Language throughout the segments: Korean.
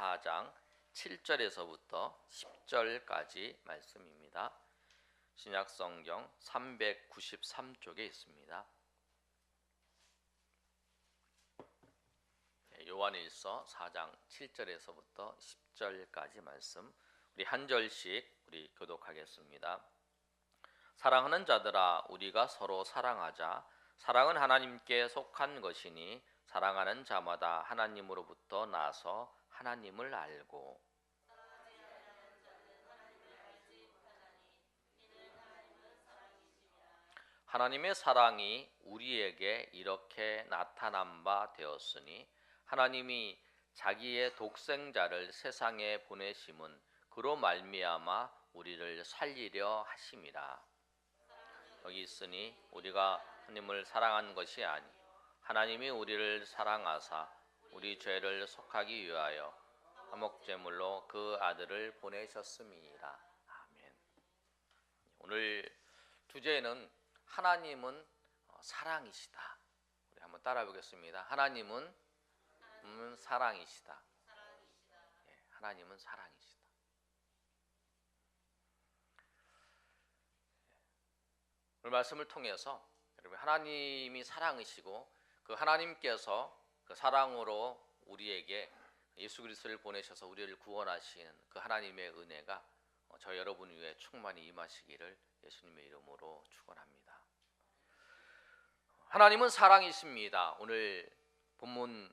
4장 7절에서부터 10절까지 말씀입니다. 신약성경 393쪽에 있습니다. 요한일서 4장 7절에서부터 10절까지 말씀 우리 한 절씩 우리 교독하겠습니다. 사랑하는 자들아, 우리가 서로 사랑하자. 사랑은 하나님께 속한 것이니 사랑하는 자마다 하나님으로부터 나서 하나님을 알고 하나님의 사랑이 우리에게 이렇게 나타난 바 되었으니 하나님이 자기의 독생자를 세상에 보내심은 그로 말미암아 우리를 살리려 하심이라. 여기 있으니 우리가 하나님을 사랑한 것이 아니 하나님이 우리를 사랑하사 우리 죄를 속하기 위하여 화목제물로 그 아들을 보내셨음이니라. 아멘. 오늘 주제는 하나님은 사랑이시다. 우리 한번 따라 보겠습니다. 하나님은 사랑이시다. 예, 하나님은 사랑이시다. 오늘 말씀을 통해서 여러분 하나님이 사랑이시고 그 하나님께서 그 사랑으로 우리에게 예수 그리스도를 보내셔서 우리를 구원하신 그 하나님의 은혜가 저 여러분 위에 충만히 임하시기를 예수님의 이름으로 축원합니다. 하나님은 사랑이십니다. 오늘 본문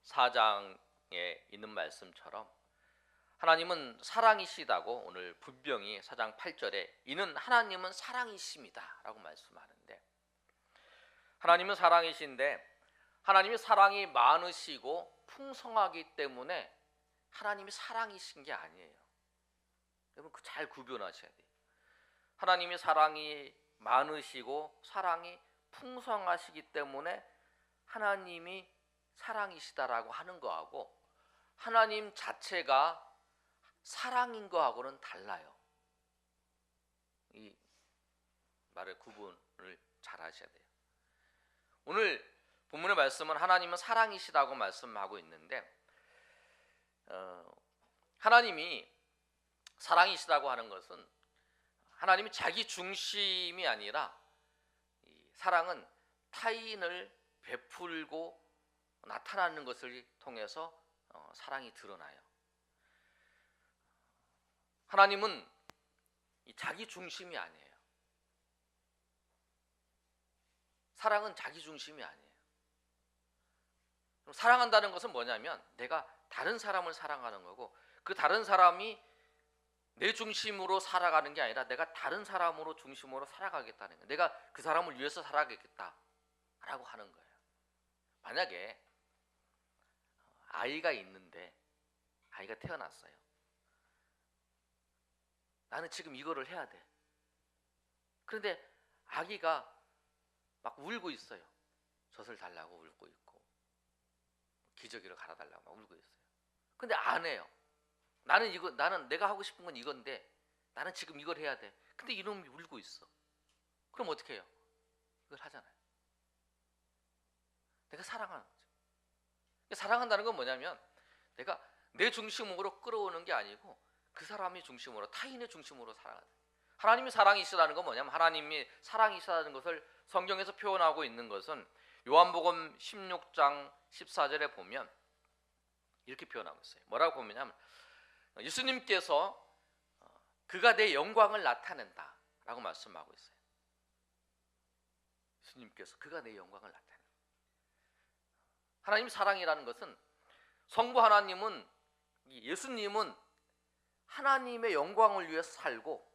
4장에 있는 말씀처럼 하나님은 사랑이시다고 오늘 분명히 4장 8절에 이는 하나님은 사랑이십니다 라고 말씀하는데, 하나님은 사랑이신데 하나님이 사랑이 많으시고 풍성하기 때문에 하나님이 사랑이신 게 아니에요. 여러분 그 잘 구별하셔야 돼요. 하나님이 사랑이 많으시고 사랑이 풍성하시기 때문에 하나님이 사랑이시다라고 하는 거하고 하나님 자체가 사랑인 거하고는 달라요. 이 말의 구분을 잘 하셔야 돼요. 오늘 본문의 말씀은 하나님은 사랑이시다고 말씀하고 있는데 하나님이 사랑이시다고 하는 것은 하나님이 자기 중심이 아니라 사랑은 타인을 베풀고 나타나는 것을 통해서 사랑이 드러나요. 하나님은 자기 중심이 아니에요. 사랑은 자기 중심이 아니에요. 사랑한다는 것은 뭐냐면 내가 다른 사람을 사랑하는 거고 그 다른 사람이 내 중심으로 살아가는 게 아니라 내가 다른 사람으로 중심으로 살아가겠다는 거예요. 내가 그 사람을 위해서 살아가겠다라고 하는 거예요. 만약에 아이가 있는데 아이가 태어났어요. 나는 지금 이거를 해야 돼. 그런데 아기가 막 울고 있어요. 젖을 달라고 울고 있고 기저귀를 갈아달라고 막 울고 있어요. 근데 안 해요. 나는 내가 하고 싶은 건 이건데 나는 지금 이걸 해야 돼. 근데 이놈이 울고 있어. 그럼 어떻게 해요? 이걸 하잖아요. 내가 사랑하는 거죠. 사랑한다는 건 뭐냐면 내가 내 중심으로 끌어오는 게 아니고 그 사람이 중심으로, 타인의 중심으로 살아가는 거예요. 하나님이 사랑이시다는 건 뭐냐면 하나님이 사랑이시다는 것을 성경에서 표현하고 있는 것은 요한복음 16장 14절에 보면 이렇게 표현하고 있어요. 뭐라고 보면 예수님께서 그가 내 영광을 나타낸다 라고 말씀하고 있어요. 예수님께서 그가 내 영광을 나타낸다. 하나님 사랑이라는 것은 성부 하나님은, 예수님은 하나님의 영광을 위해서 살고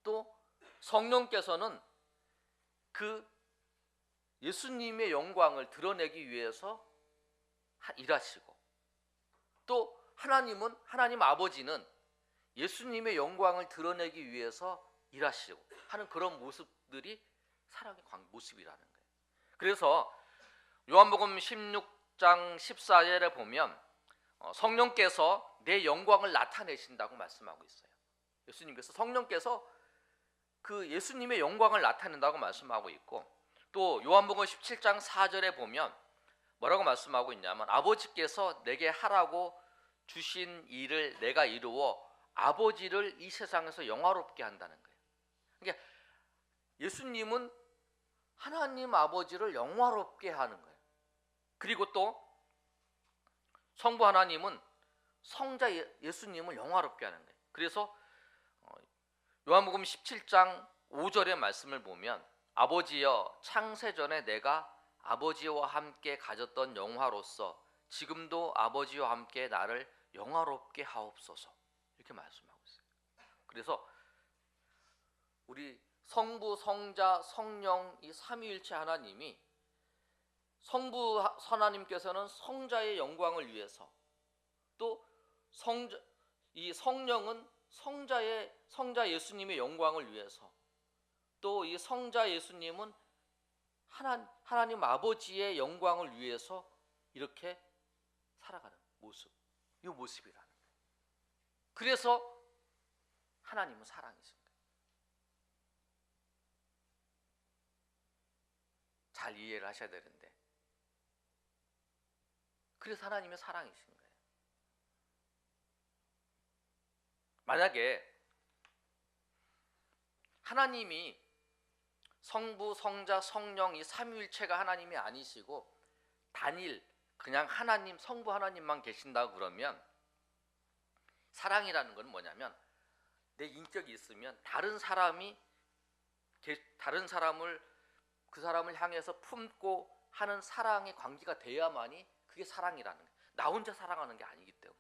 또 성령께서는 그 예수님의 영광을 드러내기 위해서 일하시고 또 하나님 아버지는 예수님의 영광을 드러내기 위해서 일하시고 하는 그런 모습들이 사랑의 모습이라는 거예요. 그래서 요한복음 16장 14절에 보면 성령께서 내 영광을 나타내신다고 말씀하고 있어요. 예수님께서 성령께서 그 예수님의 영광을 나타낸다고 말씀하고 있고 또 요한복음 17장 4절에 보면 뭐라고 말씀하고 있냐면 아버지께서 내게 하라고 주신 일을 내가 이루어 아버지를 이 세상에서 영화롭게 한다는 거예요. 그러니까 예수님은 하나님 아버지를 영화롭게 하는 거예요. 그리고 또 성부 하나님은 성자 예수님을 영화롭게 하는 거예요. 그래서 요한복음 17장 5절의 말씀을 보면 아버지여 창세전에 내가 아버지와 함께 가졌던 영화로서 지금도 아버지와 함께 나를 영화롭게 하옵소서 이렇게 말씀하고 있어요. 그래서 우리 성부, 성자, 성령 이 삼위일체 하나님이 성부 하나님께서는 성자의 영광을 위해서 또 이 성령은 성자 예수님의 영광을 위해서 또 이 성자 예수님은 하나님 아버지의 영광을 위해서 이렇게 살아가는 모습, 이 모습이라는 거예요. 그래서 하나님은 사랑이신 거예요. 잘 이해를 하셔야 되는데, 그래서 하나님의 사랑이신 거예요. 만약에 하나님이 성부, 성자, 성령 이 삼위일체가 하나님이 아니시고 단일 그냥 하나님, 성부 하나님만 계신다고 그러면 사랑이라는 건 뭐냐면 내 인격이 있으면 다른 사람을 그 사람을 향해서 품고 하는 사랑의 관계가 돼야만이 그게 사랑이라는 거예요. 나 혼자 사랑하는 게 아니기 때문에.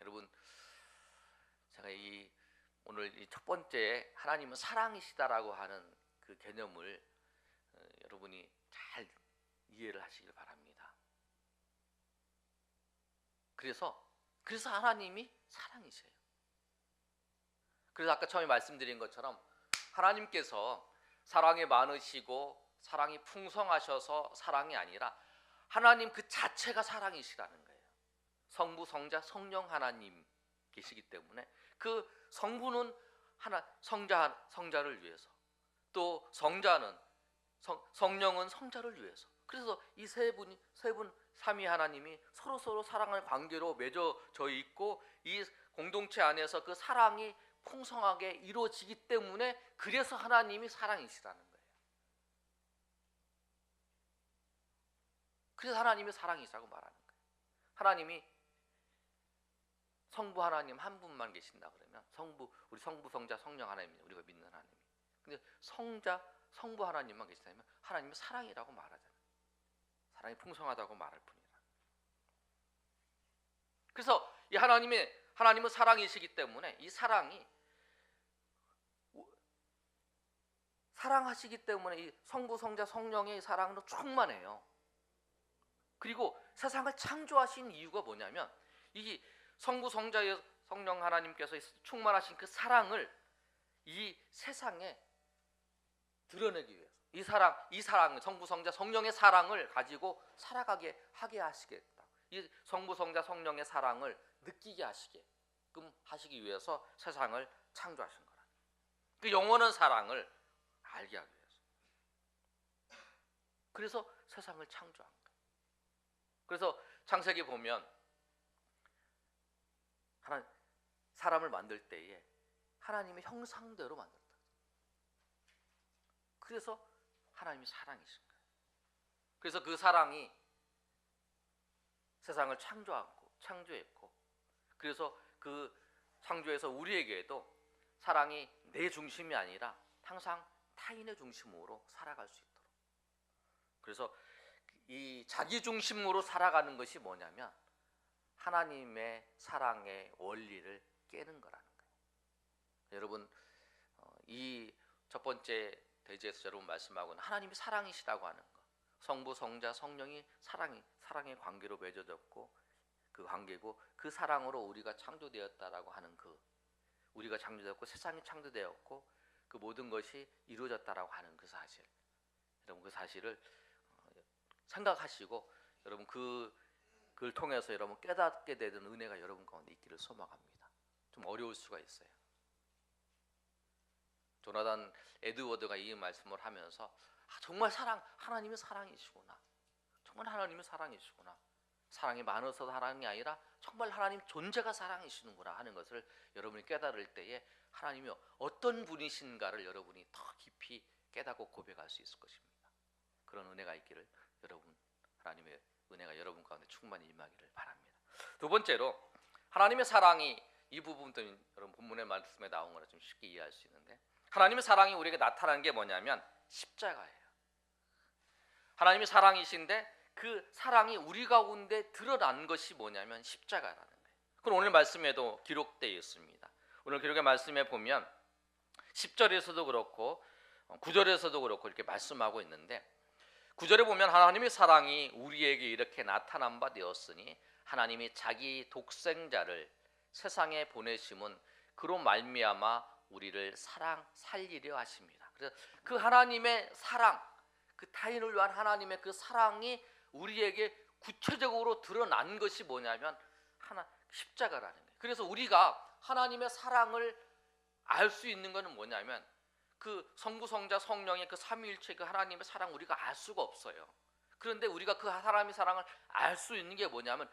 여러분, 제가 오늘 이 첫 번째 하나님은 사랑이시다라고 하는 그 개념을 여러분이 잘 이해를 하시길 바랍니다. 그래서 하나님이 사랑이세요. 그래서 아까 처음에 말씀드린 것처럼 하나님께서 사랑이 많으시고 사랑이 풍성하셔서 사랑이 아니라 하나님 그 자체가 사랑이시라는 거예요. 성부, 성자, 성령 하나님 계시기 때문에 그 성부는 성자를 위해서, 또 성령은 성자를 위해서. 그래서 이 세 분 삼위 하나님이 서로 사랑의 관계로 맺어져 있고 이 공동체 안에서 그 사랑이 풍성하게 이루어지기 때문에 그래서 하나님이 사랑이시라는 거예요. 그래서 하나님이 사랑이시라고 말하는 거예요. 하나님이 성부 하나님 한 분만 계신다 그러면 우리 성부, 성자, 성령 하나님입니다. 우리가 믿는 하나님. 근데 성부 하나님만 계시다면 하나님이 사랑이라고 말하잖아요. 사랑이 풍성하다고 말할 뿐이라. 그래서 이 하나님은 사랑이시기 때문에 이 사랑하시기 때문에 이 성부, 성자, 성령의 사랑으로 충만해요. 그리고 세상을 창조하신 이유가 뭐냐면 이 성부, 성자의 성령 하나님께서 충만하신 그 사랑을 이 세상에 드러내기 위해서 이 사랑 성부, 성자, 성령의 사랑을 가지고 살아가게 하게 하시겠다. 이 성부, 성자, 성령의 사랑을 느끼게 하시게끔 하시기 위해서 세상을 창조하신 거라. 그 영원한 사랑을 알게 하기 위해서. 그래서 세상을 창조한 거예요. 그래서 창세기 보면 사람을 만들 때에 하나님의 형상대로 만들었다. 그래서 하나님이 사랑이신 거예요. 그래서 그 사랑이 세상을 창조했고 그래서 그 창조에서 우리에게도 사랑이 내 중심이 아니라 항상 타인의 중심으로 살아갈 수 있도록. 그래서 이 자기 중심으로 살아가는 것이 뭐냐면 하나님의 사랑의 원리를 깨는 거라는 거예요. 여러분, 이 첫 번째 대지에서 여러분 말씀하고는 하나님이 사랑이시라고 하는 거. 성부, 성자, 성령이 사랑의 관계로 맺어졌고 그 관계고 그 사랑으로 우리가 창조되었다라고 하는 우리가 창조되었고 세상이 창조되었고 그 모든 것이 이루어졌다라고 하는 그 사실. 여러분 그 사실을 생각하시고 여러분 그걸 통해서 여러분 깨닫게 되는 은혜가 여러분 가운데 있기를 소망합니다. 좀 어려울 수가 있어요. 조나단 에드워드가 이 말씀을 하면서 정말 하나님이 사랑이시구나. 정말 하나님이 사랑이시구나. 사랑이 많아서 사랑이 아니라 정말 하나님 존재가 사랑이시는구나 하는 것을 여러분이 깨달을 때에 하나님이 어떤 분이신가를 여러분이 더 깊이 깨닫고 고백할 수 있을 것입니다. 그런 은혜가 있기를 여러분, 하나님의 은혜가 여러분 가운데 충만히 임하기를 바랍니다. 두 번째로 하나님의 사랑이, 이 부분도 여러분 본문의 말씀에 나온 거라 좀 쉽게 이해할 수 있는데, 하나님의 사랑이 우리에게 나타나는 게 뭐냐면 십자가예요. 하나님이 사랑이신데 그 사랑이 우리 가운데 드러난 것이 뭐냐면 십자가라는 거예요. 그럼 오늘 말씀에도 기록되어 있습니다. 오늘 기록의 말씀에 보면 10절에서도 그렇고 9절에서도 그렇고 이렇게 말씀하고 있는데, 9절에 보면 하나님의 사랑이 우리에게 이렇게 나타난 바 되었으니 하나님이 자기 독생자를 세상에 보내심은 그로 말미암아 우리를 살리려 하십니다. 그래서 그 하나님의 사랑, 그 타인을 위한 하나님의 그 사랑이 우리에게 구체적으로 드러난 것이 뭐냐면 십자가라는 거예요. 그래서 우리가 하나님의 사랑을 알 수 있는 것은 뭐냐면 그 성부, 성자, 성령의 그 삼위일체 그 하나님의 사랑 우리가 알 수가 없어요. 그런데 우리가 그 하나님의 사랑을 알 수 있는 게 뭐냐면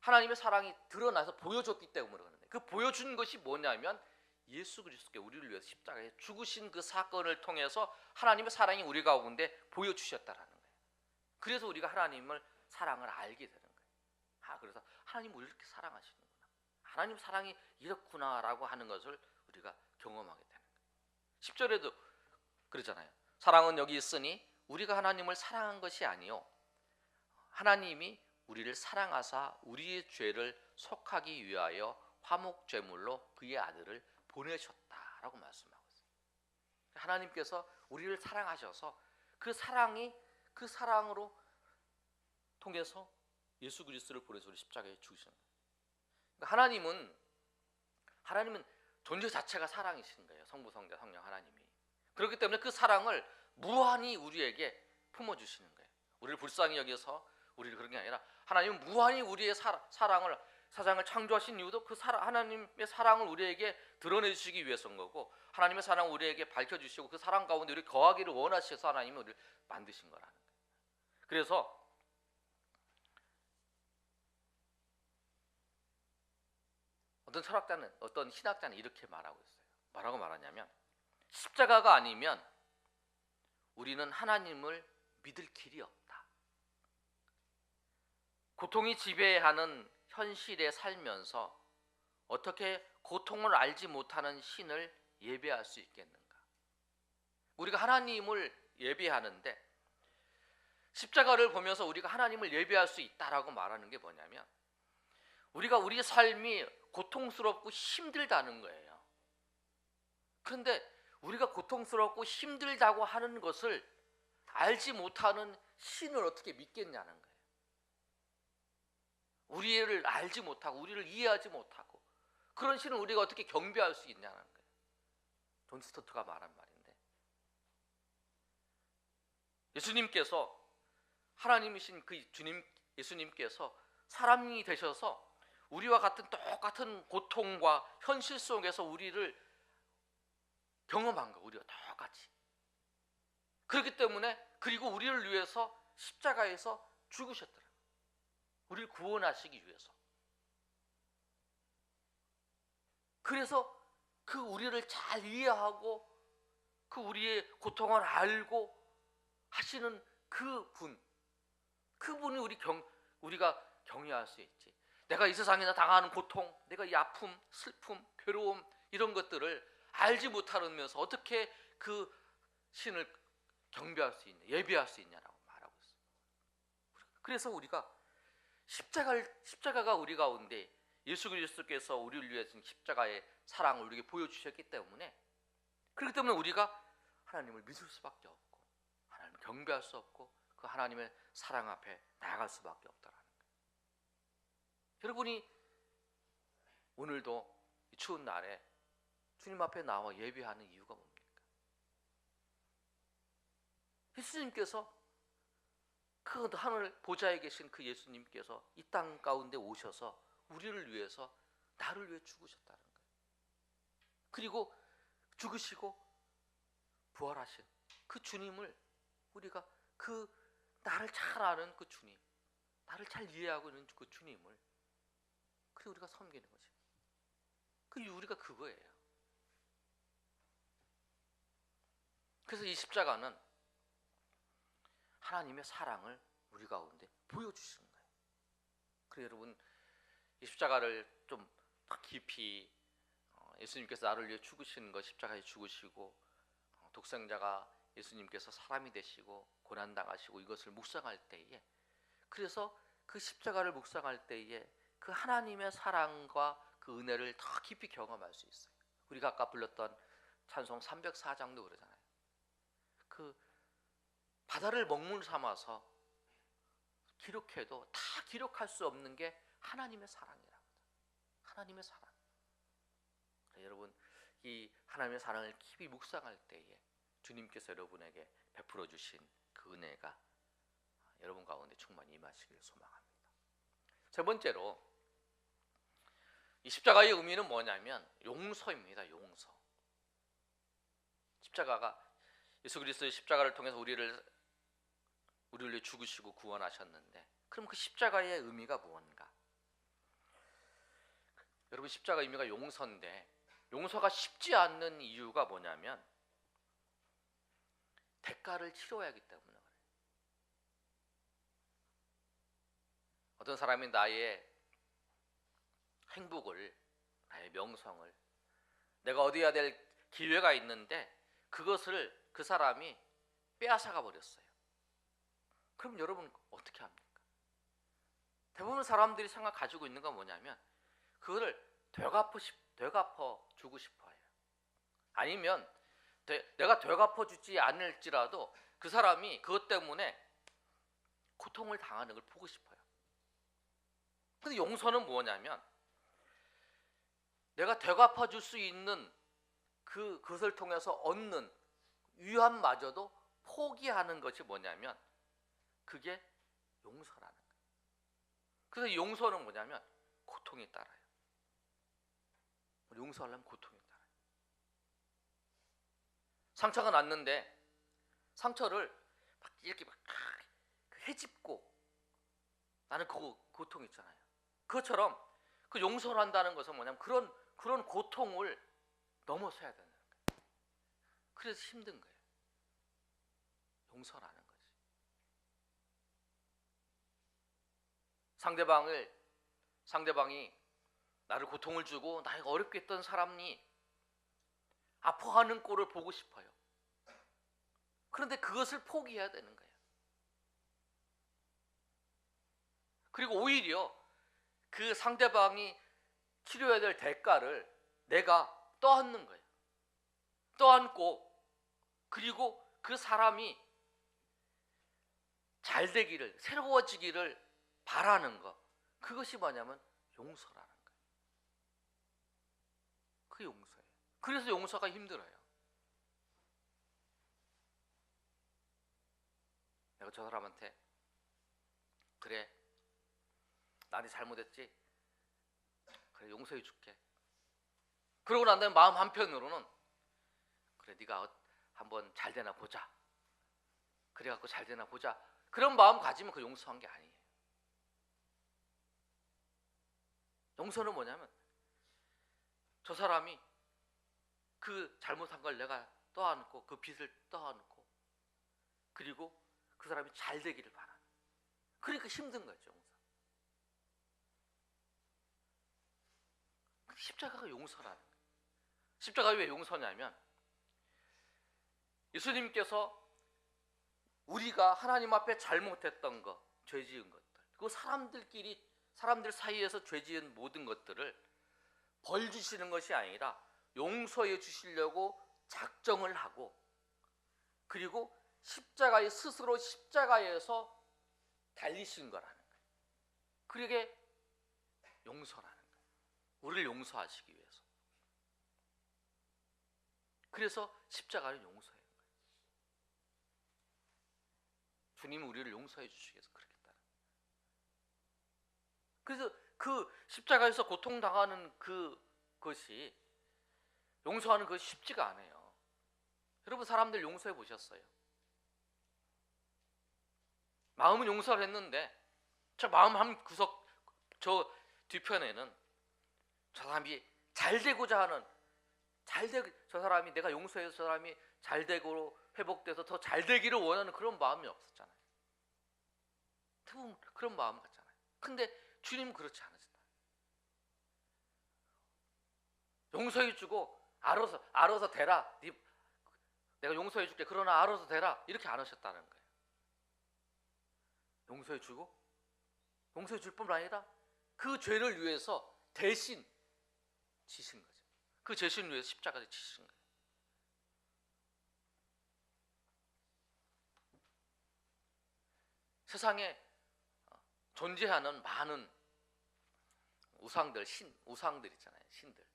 하나님의 사랑이 드러나서 보여줬기 때문에 그러는데, 그 보여준 것이 뭐냐면 예수 그리스도께 우리를 위해서 십자가에 죽으신 그 사건을 통해서 하나님의 사랑이 우리 가운데 보여주셨다라는 거예요. 그래서 우리가 하나님을 사랑을 알게 되는 거예요. 그래서 하나님 우리를 이렇게 사랑하시는구나, 하나님 사랑이 이렇구나라고 하는 것을 우리가 경험하게 되는 거예요. 10절에도 그러잖아요. 사랑은 여기 있으니 우리가 하나님을 사랑한 것이 아니요 하나님이 우리를 사랑하사 우리의 죄를 속하기 위하여 화목제물로 그의 아들을 보내셨다라고 말씀하고 있어요. 하나님께서 우리를 사랑하셔서 그 사랑으로 통해서 예수 그리스도를 보내서 우리 십자가에 죽으신 거예요. 그러니까 하나님은 존재 자체가 사랑이신 거예요. 성부, 성자, 성령 하나님이. 그렇기 때문에 그 사랑을 무한히 우리에게 품어주시는 거예요. 우리를 불쌍히 여겨서 우리를 그런 게 아니라 하나님은 무한히 우리의 사랑을, 세상을 창조하신 이유도 그 하나님의 사랑을 우리에게 드러내주시기 위해서인 거고, 하나님의 사랑을 우리에게 밝혀주시고 그 사랑 가운데 우리 거하기를 원하셔서 하나님이 우리를 만드신 거라는 거예요. 그래서 어떤 철학자는, 어떤 신학자는 이렇게 말하고 있어요. 뭐라고 말하냐면 십자가가 아니면 우리는 하나님을 믿을 길이 없다. 고통이 지배하는 현실에 살면서 어떻게 고통을 알지 못하는 신을 예배할 수 있겠는가? 우리가 하나님을 예배하는데 십자가를 보면서 우리가 하나님을 예배할 수 있다라고 말하는 게 뭐냐면 우리가 우리의 삶이 고통스럽고 힘들다는 거예요. 그런데 우리가 고통스럽고 힘들다고 하는 것을 알지 못하는 신을 어떻게 믿겠냐는 거예요. 우리를 알지 못하고 우리를 이해하지 못하고 그런 신을 우리가 어떻게 경배할 수 있냐는 거예요. 존 스토트가 말한 말인데, 예수님께서 하나님이신 그 주님 예수님께서 사람이 되셔서 우리와 같은 똑같은 고통과 현실 속에서 우리를 경험한 거, 우리가 똑같이. 그렇기 때문에 그리고 우리를 위해서 십자가에서 죽으셨더라고요. 우리를 구원하시기 위해서. 그래서 그 우리를 잘 이해하고 그 우리의 고통을 알고 하시는 그분이 우리가 경외할 수 있지. 내가 이 세상에서 당하는 고통, 내가 이 아픔, 슬픔, 괴로움 이런 것들을 알지 못하면서 어떻게 그 신을 경배할 수 있냐, 예배할 수 있냐라고 말하고 있어요. 그래서 우리가 십자가가 우리 가운데 예수 그리스도께서 우리를 위해서 십자가의 사랑을 우리에게 보여주셨기 때문에, 그렇기 때문에 우리가 하나님을 믿을 수밖에 없고 하나님을 경배할 수 없고 그 하나님의 사랑 앞에 나아갈 수밖에 없다라는 거예요. 여러분이 오늘도 이 추운 날에 주님 앞에 나와 예배하는 이유가 뭡니까? 예수님께서 그 하늘 보좌에 계신 그 예수님께서 이 땅 가운데 오셔서 우리를 위해서, 나를 위해 죽으셨다는 거예요. 그리고 죽으시고 부활하신 그 주님을 우리가, 그 나를 잘 아는 그 주님, 나를 잘 이해하고 있는 그 주님을 그래 우리가 섬기는 거지. 그 우리가 그거예요. 그래서 이 십자가는 하나님의 사랑을 우리 가운데 보여주시는 거예요. 그래서 여러분 이 십자가를 좀 더 깊이 예수님께서 나를 위해 죽으시는 것, 십자가에 죽으시고 독생자가 예수님께서 사람이 되시고 고난당하시고 이것을 묵상할 때에, 그래서 그 십자가를 묵상할 때에 그 하나님의 사랑과 그 은혜를 더 깊이 경험할 수 있어요. 우리가 아까 불렀던 찬송 304장도 그러잖아요. 그 바다를 먹물 삼아서 기록해도 다 기록할 수 없는 게 하나님의 사랑이랍니다. 하나님의 사랑. 여러분 이 하나님의 사랑을 깊이 묵상할 때에 주님께서 여러분에게 베풀어 주신 그 은혜가 여러분 가운데 충만히 임하시길 소망합니다. 세 번째로 이 십자가의 의미는 뭐냐면 용서입니다. 용서. 십자가가 예수 그리스도의 십자가를 통해서 우리를 위해 죽으시고 구원하셨는데, 그럼 그 십자가의 의미가 무언가? 여러분 십자가 의미가 용서인데 용서가 쉽지 않는 이유가 뭐냐면 대가를 치러야 하기 때문에 그래요. 어떤 사람이 나의 행복을, 나의 명성을, 내가 얻어야 될 기회가 있는데 그것을 그 사람이 빼앗아가 버렸어요. 그럼 여러분 어떻게 합니까? 대부분 사람들이 생각 가지고 있는 건 뭐냐면 그거를 되갚아 주고 싶어요. 아니면 내가 되갚아 주지 않을지라도 그 사람이 그것 때문에 고통을 당하는 걸 보고 싶어요. 근데 용서는 뭐냐면 내가 되갚아 줄 수 있는 그것을 통해서 얻는 위안마저도 포기하는 것이 뭐냐면 그게 용서라는 거예요. 그래서 용서는 뭐냐면 고통이 따라요. 용서하려면 고통이 따라요. 상처가 났는데 상처를 막 이렇게 막 헤집고 나는 그 고통 있잖아요. 그것처럼 그 용서를 한다는 것은 뭐냐면 그런 고통을 넘어서야 되는 거예요. 그래서 힘든 거예요. 용서라는 거지. 상대방이 나를 고통을 주고 나에게 어렵게 했던 사람이 아파하는 꼴을 보고 싶어요. 그런데 그것을 포기해야 되는 거예요. 그리고 오히려 그 상대방이 치료해야 될 대가를 내가 떠안는 거예요. 떠안고 그리고 그 사람이 잘 되기를, 새로워지기를 바라는 것, 그것이 뭐냐면 용서라는 거예요. 그게 용서예요. 그래서 용서가 힘들어요. 내가 저 사람한테 그래 나한테 잘못했지? 그래 용서해 줄게. 그러고 난 다음에 마음 한편으로는 그래 네가 한번 잘 되나 보자. 그래갖고 잘 되나 보자. 그런 마음 가지면 그 용서한 게 아니에요. 용서는 뭐냐면 저 사람이 그 잘못한 걸 내가 떠안고 그 빚을 떠안고 그리고 그 사람이 잘 되기를 바라는. 그러니까 힘든 거죠. 용서. 십자가가 용서라는 거예요. 십자가가 왜 용서냐면 예수님께서 우리가 하나님 앞에 잘못했던 것, 죄 지은 것들, 그 사람들 사이에서 죄 지은 모든 것들을 벌 주시는 것이 아니라 용서해 주시려고 작정을 하고 그리고 스스로 십자가에서 달리신 거라는 거예요. 그게 용서라는 거예요. 우리를 용서하시기 위해서. 그래서 십자가는 용서예요. 주님이 우리를 용서해 주시기 위해서 그렇겠다는 거예요. 그래서 그 십자가에서 고통당하는 그것이 용서하는 것이 쉽지가 않아요. 여러분 사람들 용서해 보셨어요? 마음은 용서를 했는데 저 마음 한 구석 저 뒤편에는 저 사람이 잘 되고자 하는 저 사람이 내가 용서해서 저 사람이 잘 되고 회복돼서 더 잘 되기를 원하는 그런 마음이 없었잖아요. 대부분 그런 마음 같잖아요. 근데 주님은 그렇지 않으시다. 용서해주고 알아서 되라. 내가 용서해줄게. 그러나 알아서 되라. 이렇게 안 하셨다는 거예요. 용서해줄 뿐만 아니라 그 죄를 위해서 대신 지신 거죠. 그 죄를 위해서 십자가에 지신 거예요. 세상에 존재하는 많은 우상들 있잖아요. 신들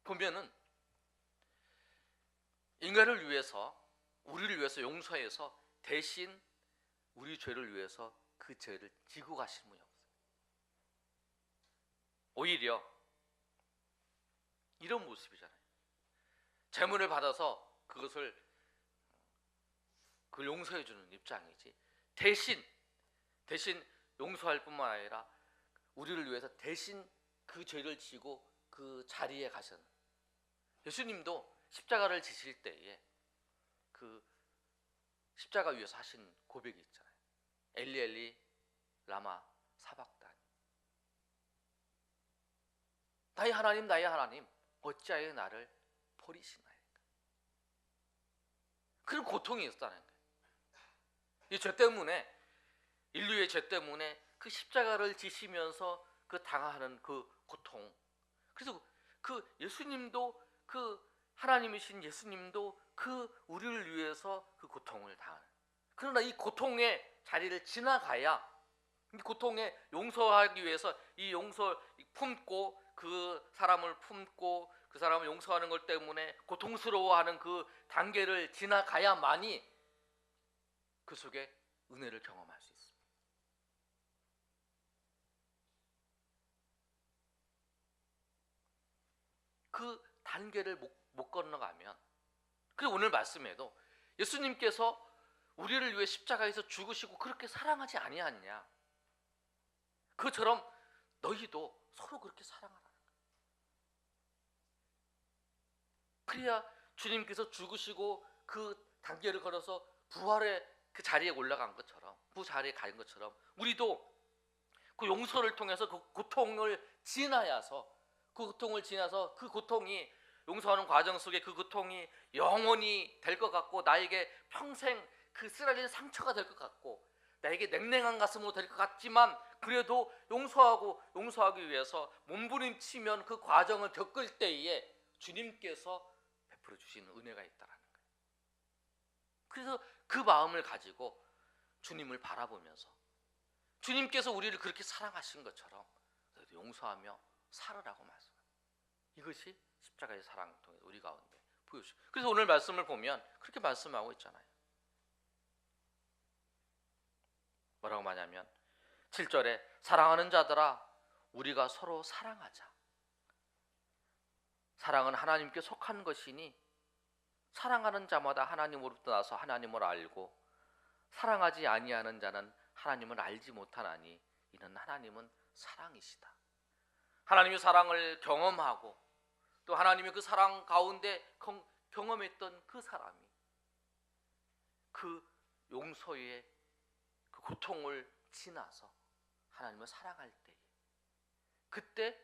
보면은 인간을 위해서, 우리를 위해서 용서해서 대신 우리 죄를 위해서 그 죄를 지고 가신 분이 없어요. 오히려 이런 모습이잖아요. 재물을 받아서 그걸 용서해 주는 입장이지, 대신 용서할 뿐만 아니라 우리를 위해서 대신 그 죄를 지고 그 자리에 가셨는, 예수님도 십자가를 지실 때에 그 십자가 위에서 하신 고백이 있잖아요. 엘리 엘리 라마 사박다니, 나의 하나님 어찌하여 나를 버리시나이까. 그런 고통이 있었다는 거예요. 이 죄 때문에, 인류의 죄 때문에 그 십자가를 지시면서 그 당하는 그 고통. 그래서 그 예수님도, 그 하나님이신 예수님도 그 우리를 위해서 그 고통을 당하는, 그러나 이 고통의 자리를 지나가야, 이 고통에 용서하기 위해서 이 품고, 그 사람을 품고 그 사람을 용서하는 것 때문에 고통스러워하는 그 단계를 지나가야만이 그 속에 은혜를 경험할 수 있습니다. 그 단계를 못 건너가면, 그리고 오늘 말씀에도 예수님께서 우리를 위해 십자가에서 죽으시고 그렇게 사랑하지 아니하느냐, 그처럼 너희도 서로 그렇게 사랑하라는 거예요. 그래야 주님께서 죽으시고 그 단계를 걸어서 부활의 그 자리에 올라간 것처럼, 그 자리에 간 것처럼 우리도 그 용서를 통해서 그 고통을 지나서 그 고통이, 용서하는 과정 속에 그 고통이 영원히 될 것 같고, 나에게 평생 그 쓰라린 상처가 될 것 같고, 나에게 냉랭한 가슴으로 될 것 같지만, 그래도 용서하기 위해서 몸부림치면 그 과정을 겪을 때에 주님께서 베풀어 주시는 은혜가 있다라는 거예요. 그래서 그 마음을 가지고 주님을 바라보면서, 주님께서 우리를 그렇게 사랑하신 것처럼 너희도 용서하며 살으라고 말씀합니다. 이것이 십자가의 사랑을 통해 우리 가운데 보여주죠. 그래서 오늘 말씀을 보면 그렇게 말씀하고 있잖아요. 뭐라고 말하냐면 7절에 사랑하는 자들아 우리가 서로 사랑하자. 사랑은 하나님께 속한 것이니 사랑하는 자마다 하나님으로부터 나서 하나님을 알고, 사랑하지 아니하는 자는 하나님을 알지 못하나니 이는 하나님은 사랑이시다. 하나님의 사랑을 경험하고 또 하나님의 그 사랑 가운데 경험했던 그 사람이 그 용서의 그 고통을 지나서 하나님을 사랑할 때, 그때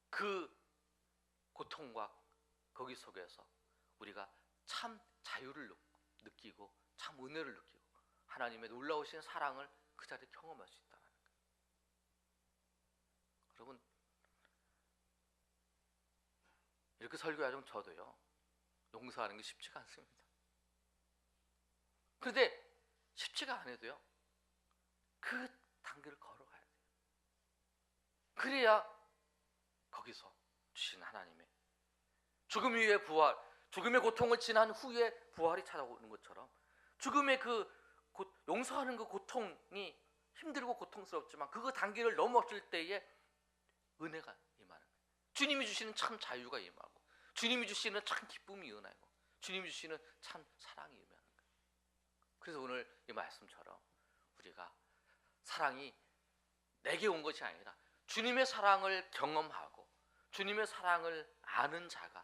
그 고통과 거기 속에서 우리가 참 자유를 느끼고 참 은혜를 느끼고 하나님의 놀라우신 사랑을 그 자리에 경험할 수 있다는 거예요. 여러분, 이렇게 설교하면 저도요, 용서하는 게 쉽지가 않습니다. 그런데 쉽지가 않아도요, 그 단계를 걸어가야 돼요. 그래야 거기서 주신 하나님의 죽음 위에 부활, 죽음의 고통을 지난 후에 부활이 찾아오는 것처럼, 죽음의 용서하는 그 고통이 힘들고 고통스럽지만 그 단계를 넘었을 때에 은혜가 임하는 거예요. 주님이 주시는 참 자유가 임하고, 주님이 주시는 참 기쁨이 임하고, 주님이 주시는 참 사랑이 임하는 거예요. 그래서 오늘 이 말씀처럼 우리가 사랑이 내게 온 것이 아니라 주님의 사랑을 경험하고 주님의 사랑을 아는 자가,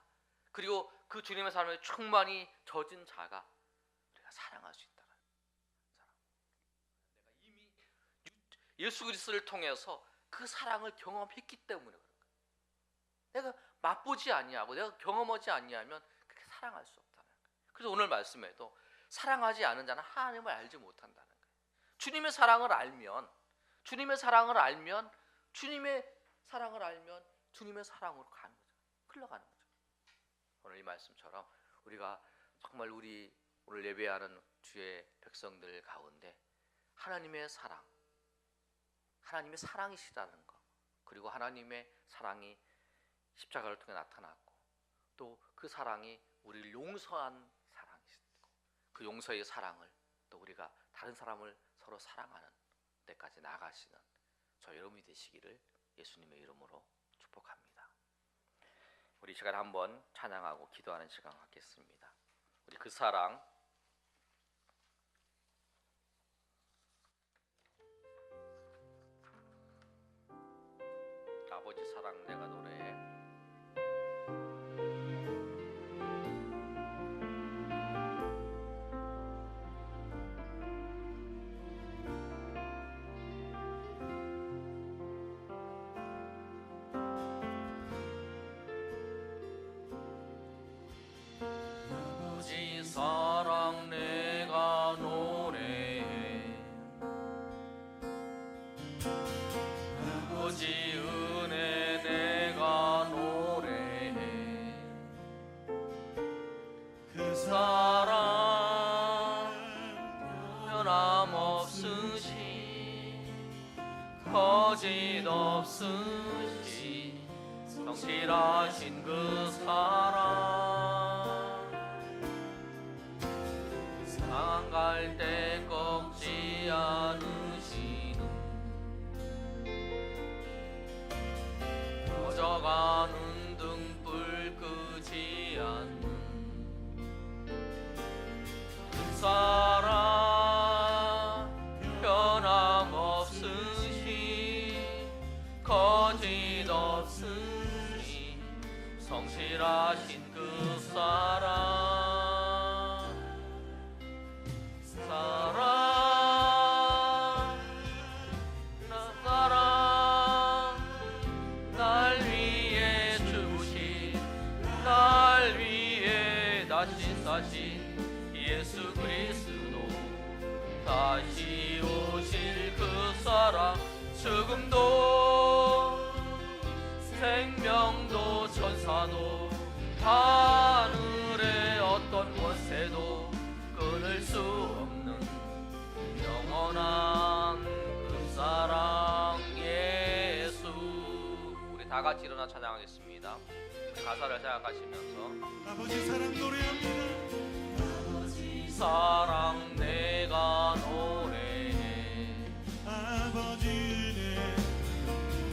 그리고 그 주님의 사랑에 충만히 젖은 자가 우리가 사랑할 수 있다는 사랑. 내가 이미 예수 그리스도를 통해서 그 사랑을 경험했기 때문에 그런 거예요. 내가 맛보지 아니하고 내가 경험하지 아니하면 그렇게 사랑할 수 없다는 거예요. 그래서 오늘 말씀에도 사랑하지 않은 자는 하나님을 알지 못한다는 거예요. 주님의 사랑을 알면 주님의 사랑을 알면 주님의 사랑으로 가는 거죠. 흘러가는 거죠. 오늘 이 말씀처럼 우리가 정말 우리 오늘 예배하는 주의 백성들 가운데 하나님의 사랑이시라는 것, 그리고 하나님의 사랑이 십자가를 통해 나타났고 또 그 사랑이 우리를 용서한 사랑이시고 그 용서의 사랑을 또 우리가 다른 사람을 서로 사랑하는 때까지 나아가시는 저 여러분이 되시기를 예수님의 이름으로 축복합니다. 우리 이 시간에 한번 찬양하고 기도하는 시간 갖겠습니다. 우리 그 사랑 아버지 사랑 내가 노래해. 아버지 사랑 내가 노래해. 아버지 은혜 내가 노래해. 그 사랑 변함없으시 거짓없으시 성실하신 그 사랑 상한 갈 때 꺾지 않으시는 꺼져가는 등불 끄지 않는 그 사랑 변함없으시 거짓없으시 성실하신 그 사랑 날 위해 죽으신 날 위해 다시 사신 예수 그리스도 다시 오실 그 사랑 죽음도 생명도 천사도 하늘의 어떤 권세도 끊을 수 없는 영원한 그 사랑 예수. 우리 다 같이 일어나 찬양하겠습니다. 우리 가사를 생각하시면서 아버지 사랑 노래합니다. 아버지 사랑 내가 노래해. 아버지 은혜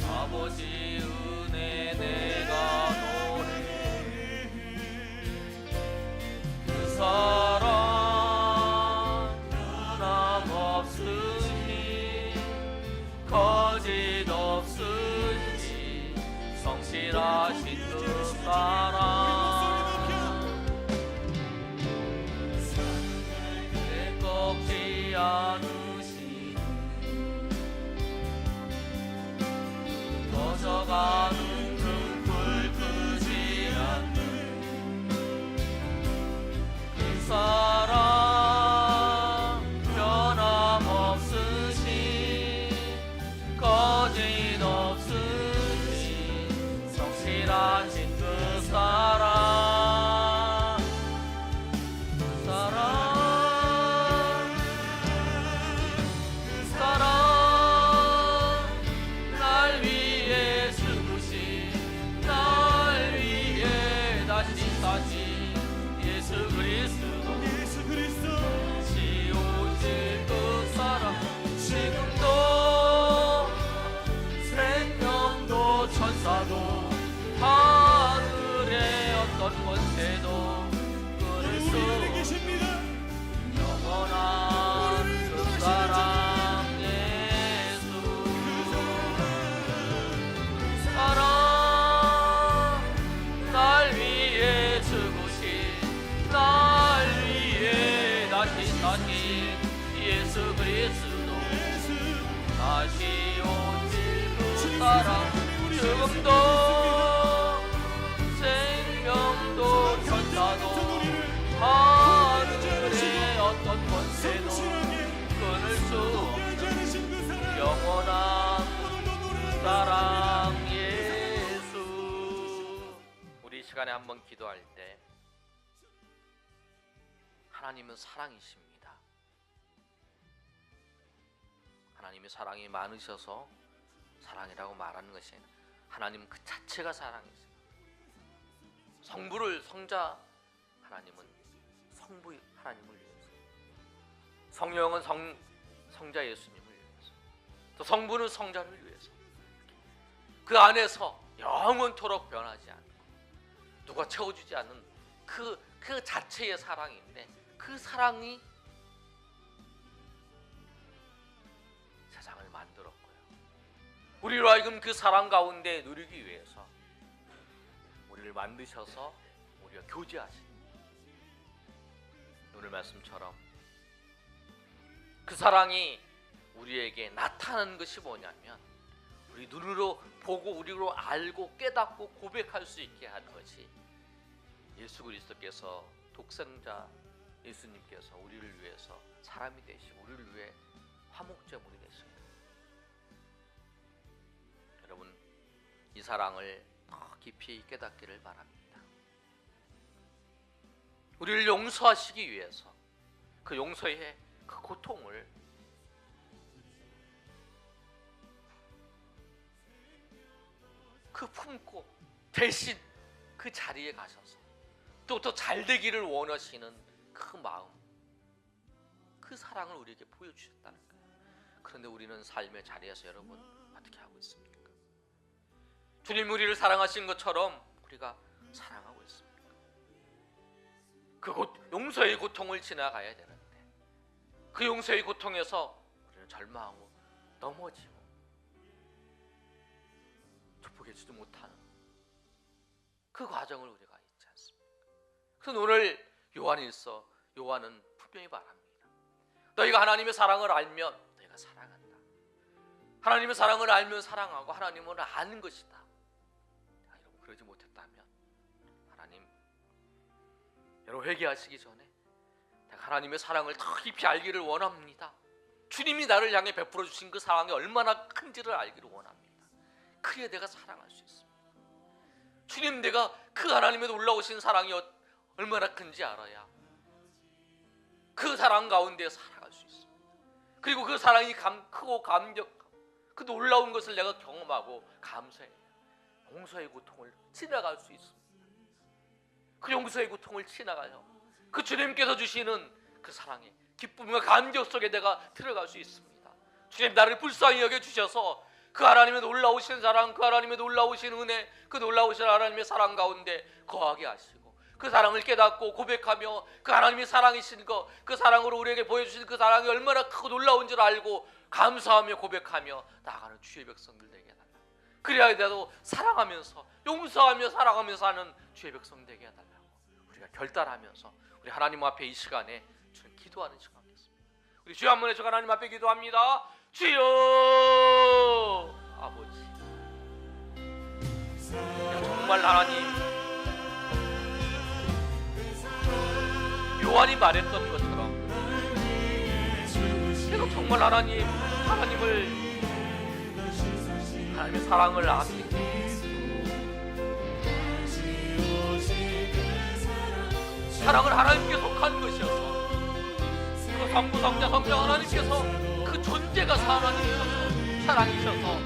아버지 은혜 내가 노래해. 그 사랑 변함없으시 거짓없으시 성실하신 그 사랑 내 꺾지 않으시 꺼져가는 등불 끄지 않는 그 사랑 변함없으시 거짓없으시 성실하신 그 사랑 죽음도 생명도 천사도 하늘의 어떤 권세도 끊을 수 없는 영원한 사랑 예수. 우리 이 시간에 한번 기도할 때 하나님은 사랑이십니다. 하나님의 사랑이 많으셔서 사랑이라고 말하는 것이 아니라 하나님 그 자체가 사랑이세요. 성부를 성자 하나님은 성부 하나님을 위해서, 성령은 성자 예수님을 위해서, 또 성부는 성자를 위해서 그 안에서 영원토록 변하지 않고 누가 채워주지 않는 그 자체의 사랑인데 그 사랑이 세상을 만들었고요. 우리로 하여금 그 사랑 가운데 누리기 위해서 우리를 만드셔서 우리가 교제하신 오늘 말씀처럼 그 사랑이 우리에게 나타나는 것이 뭐냐면 우리 눈으로 보고 우리로 알고 깨닫고 고백할 수 있게 하는 것이 예수 그리스도께서 독생자 예수님께서 우리를 위해서 사람이 되시고 우리를 위해 화목제물이 되십니다. 여러분 이 사랑을 더 깊이 깨닫기를 바랍니다. 우리를 용서하시기 위해서 그 용서의 그 고통을 그 품고 대신 그 자리에 가셔서 또 더 잘되기를 원하시는 그 마음, 그 사랑을 우리에게 보여주셨다는 거예요. 그런데 우리는 삶의 자리에서 여러분 어떻게 하고 있습니까? 주님 우리를 사랑하신 것처럼 우리가 사랑하고 있습니까? 그 용서의 고통을 지나가야 되는데 그 용서의 고통에서 우리는 절망하고 넘어지고 축복해주지 못하는 그 과정을 우리가 잊지 않습니까? 그래서 오늘 요한일서 요한은 분명히 말합니다. 너희가 하나님의 사랑을 알면 너희가 사랑한다. 하나님의 사랑을 알면 사랑하고 하나님을 아는 것이다. 여러분 그러지 못했다면 하나님 여러분 회개하시기 전에 내가 하나님의 사랑을 더 깊이 알기를 원합니다. 주님이 나를 향해 베풀어 주신 그 사랑이 얼마나 큰지를 알기를 원합니다. 그래야 내가 사랑할 수 있습니다. 주님 내가 그 하나님의 놀라우신 사랑이 얼마나 큰지 알아야 그 사랑 가운데 살아갈 수 있습니다. 그리고 그 사랑이 크고 감격하고 그 놀라운 것을 내가 경험하고 감사해야 용서의 고통을 지나갈 수 있습니다. 그 용서의 고통을 지나가요 그 주님께서 주시는 그 사랑의 기쁨과 감격 속에 내가 들어갈 수 있습니다. 주님 나를 불쌍히 여겨주셔서 그 하나님의 놀라우신 사랑, 그 하나님의 놀라우신 은혜, 그 놀라우신 하나님의 사랑 가운데 거하게 하시고 그 사랑을 깨닫고 고백하며 그 하나님의 사랑이신 것, 그 사랑으로 우리에게 보여주신 그 사랑이 얼마나 크고 놀라운 줄 알고 감사하며 고백하며 나아가는 주의 백성들 되게 해달라. 그래야 나도 사랑하면서 용서하며 사랑하면서 하는 주의 백성 되게 해달라고 우리가 결단하면서 우리 하나님 앞에 이 시간에 주님 기도하는 시간 되겠습니다. 우리 주여 한번 해서 하나님 앞에 기도합니다. 주여 아버지, 정말 하나님 요한이 말했던 것처럼 내가 정말 하나님의 사랑을 알았기 때문에 사랑은 하나님께 속한 것이어서 그 성부 성자 성령 하나님께서 그 존재가 하나님이셔서 사랑이셔서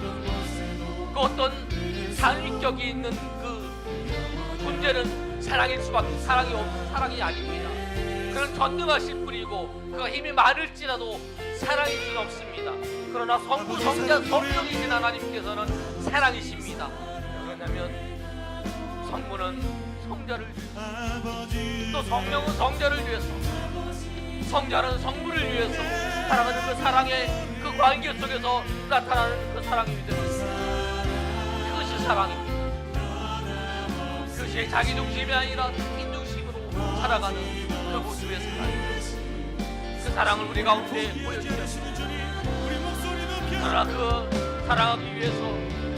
그 어떤 상위격이 있는 그 존재는 사랑일 수밖에 사랑이 아닙니다. 그는 전능하신 분이고 그가 힘이 많을지라도 사랑일 수는 없습니다. 그러나 성부 성자 성령이신 하나님께서는 사랑이십니다. 왜냐하면 성부는 성자를 위해서 또 성령은 성자를 위해서 성자는 성부를 위해서 사랑하는 그 사랑의 그 관계 속에서 나타나는 그 사랑이 되는 그것이 사랑입니다. 그것이 자기 중심이 아니라 타인 중심으로 살아가는 그 모습의 사랑입니다. 그 사랑을 우리 가운데 보여주셨습니다. 그러나 그 사랑하기 위해서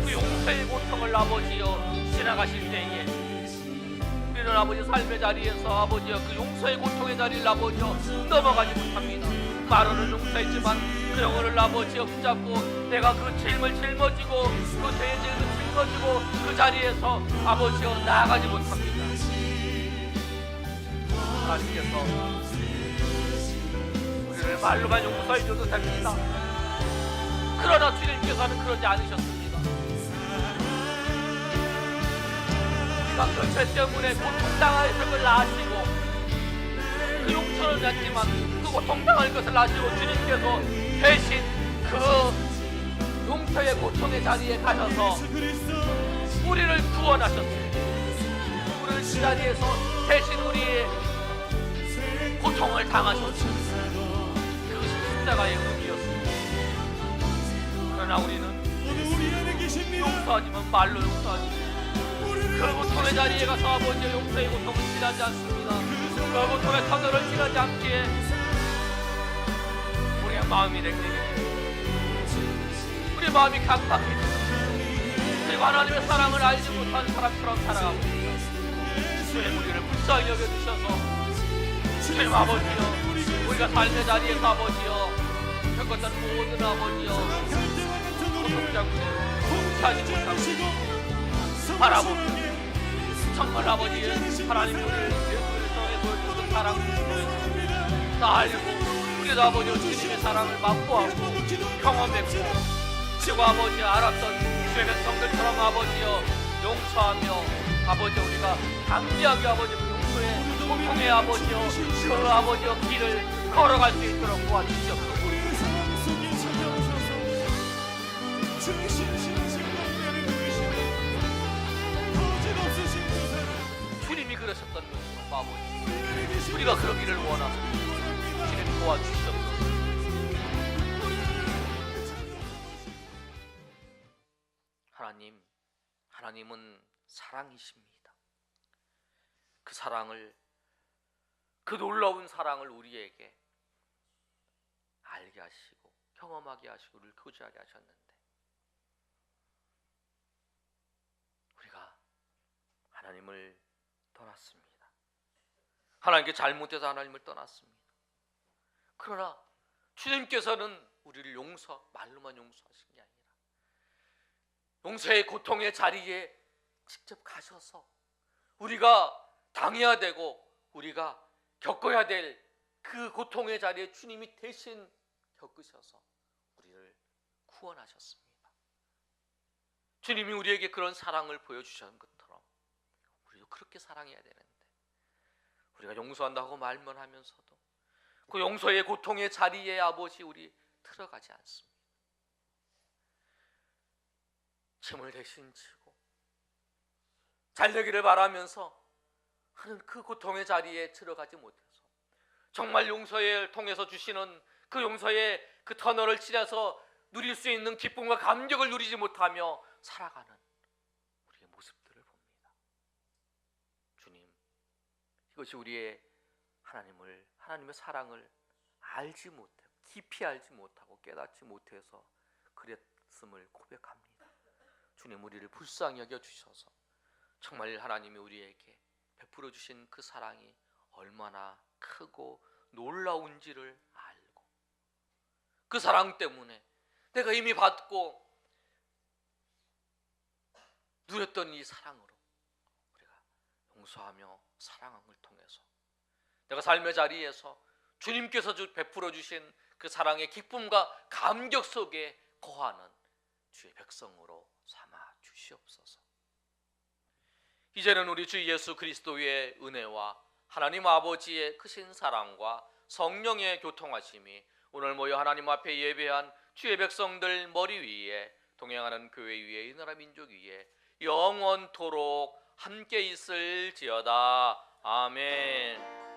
그 용서 용서의 고통을 아버지여 지나가실 때에 우리는 아버지 삶의 자리에서 아버지여 그 용서의 고통의 자리를 아버지여 넘어가지 못합니다. 말로는 용서했지만 그 영혼을 아버지여 붙잡고 내가 그 책임을 짊어지고 그 죄의 책임을 짊어지고 그 자리에서 아버지여 나아가지 못합니다. 하나님께서 우리를 말로만 용서해 줘도 됩니다. 그러나 주님께서는 그러지 않으셨습니다. 우리가 그 죄 때문에 고통당할 것을 아시고 그 용서는 했지만 그 고통당할 것을 아시고 주님께서 대신 그 용서의 고통의 자리에 가셔서 우리를 구원하셨습니다. 우리는 그 자리에서 대신 우리의 고통을 당하셨습니다. 그것이 십자가의 의미였습니다. 그러나 우리는 용서하지만 말로 용서하지 그 고통의 자리에 가서 아버지의 용서의 고통을 지나지 않습니다. 그 고통의 터널을 지나지 않기에 우리의 마음이 냉랭해집니다. 우리의 마음이 강박해집니다. 그리고 하나님의 사랑을 알지 못하는 사람처럼 살아가고 있습니다. 주님 우리를 불쌍히 여겨주셔서 주님 아버지여 우리가 삶의 자리에서 아버지여 겪었던 모든 아버지여 고통장치 사지 못하고 바라보고 정말 아버지 하나님 우리를 예수를 통해 보여주신 사랑을 보여주시고 다 알고 우리도 아버지 주님의 사랑을 맛보았고 경험했고 그리고 아버지 알았던 주의 백성들처럼 아버지여 용서하며 아버지 우리가 담대하게 아버지 용서의 고통의 아버지여 그 아버지여 길을 걸어갈 수 있도록 도와주시옵소서. 주님이 그러셨던 것처럼 아버지 우리가 그러기를 원합니다. 주님 도와주시옵소서. 하나님은 사랑이십니다. 그 사랑을 그 놀라운 사랑을 우리에게 알게 하시고 경험하게 하시고 우리를 교제하게 하셨는데 우리가 하나님을 떠났습니다. 하나님께 잘못해서 하나님을 떠났습니다. 그러나 주님께서는 우리를 말로만 용서하신 게 아니라 용서의 고통의 자리에 직접 가셔서 우리가 당해야 되고 우리가 겪어야 될 그 고통의 자리에 주님이 대신 겪으셔서 우리를 구원하셨습니다. 주님이 우리에게 그런 사랑을 보여주신 것처럼 우리도 그렇게 사랑해야 되는데 우리가 용서한다고 말만 하면서도 그 용서의 고통의 자리에 아버지 우리 들어가지 않습니다. 침을 대신 치고 잘되기를 바라면서 하는 그 고통의 자리에 들어가지 못해서 정말 용서를 통해서 주시는 그 용서의 그 터널을 지나서 누릴 수 있는 기쁨과 감격을 누리지 못하며 살아가는 우리의 모습들을 봅니다. 주님, 이것이 우리의 하나님의 사랑을 알지 못하고 깊이 알지 못하고 깨닫지 못해서 그랬음을 고백합니다. 주님, 우리를 불쌍히 여겨주셔서 정말 하나님이 우리에게 베풀어 주신 그 사랑이 얼마나 크고 놀라운지를 알고 그 사랑 때문에 내가 이미 받고 누렸던 이 사랑으로 우리가 용서하며 사랑함을 통해서 내가 삶의 자리에서 주님께서 베풀어 주신 그 사랑의 기쁨과 감격 속에 거하는 주의 백성으로 삼아 주시옵소서. 이제는 우리 주 예수 그리스도의 은혜와 하나님 아버지의 크신 사랑과 성령의 교통하심이 오늘 모여 하나님 앞에 예배한 주의 백성들 머리 위에 동행하는 교회 위에 이 나라 민족 위에 영원토록 함께 있을지어다. 아멘.